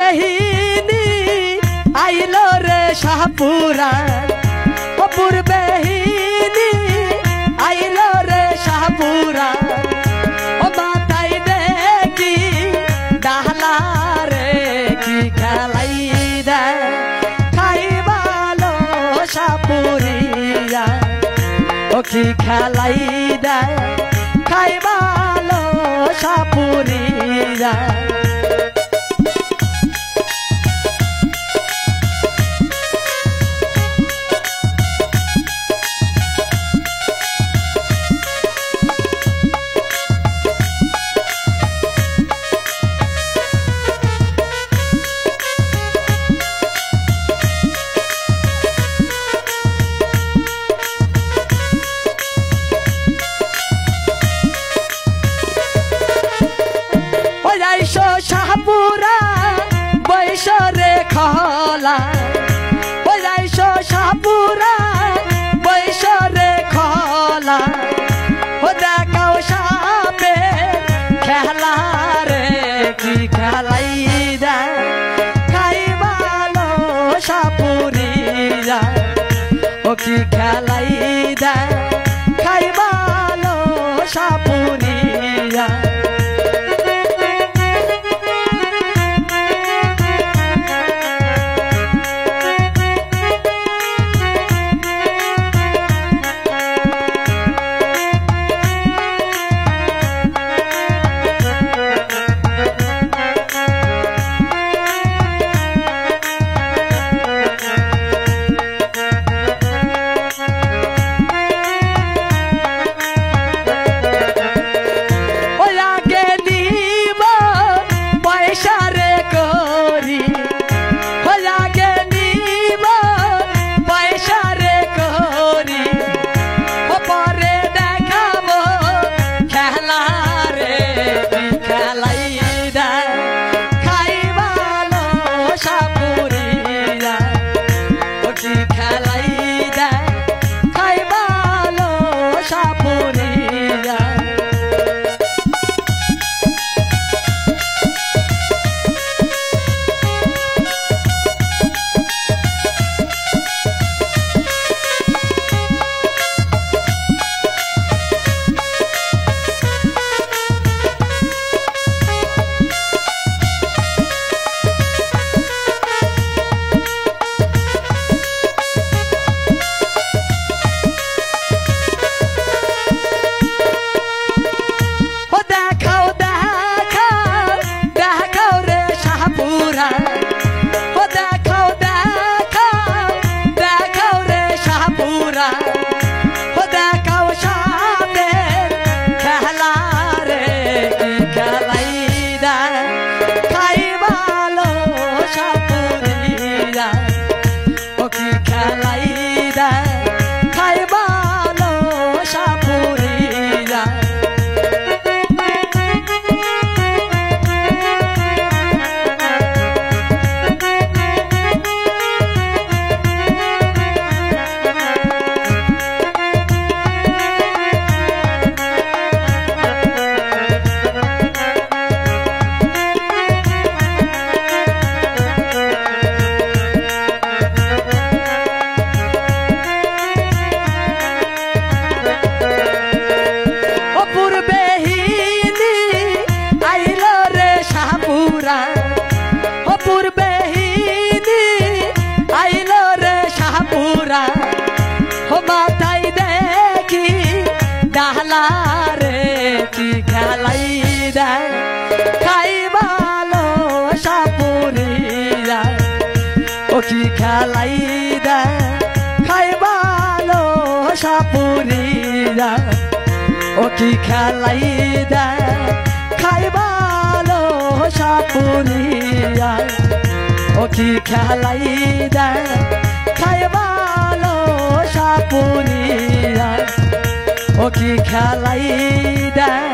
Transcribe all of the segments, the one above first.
বেহিনী আইলো রে শাহপুরা ও পূর্বেহিনী আইলো রে শাহপুরা ও মাথায় দেখি ডালা রে কি খেলাই দেয় খাইবালো শাহপুরিয়া ও কি খেলাই দেয় খাইবালো শাহপুরিয়া শাহপুরা বৈশরে খলা ও যাইছো শাহপুরা বৈশরে খলা ও দেখাও সাপে খেলা রে কি খেলাই দেয় খাইবালো শাহপুরিয়া ও কি খেলাই দেয় খাইবালো শাহপুরিয়া কি খেলাই দেয় খাইবালো শাহপুরিয়া ও কি খেলাই দেয় খাইবালো শাহপুরিয়া ও কি খেলাই দেয় খাইবালো শাহপুরিয়া ও কি খেলাই দেয়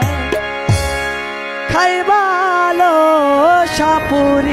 খাইবালো শাহপুরিয়া।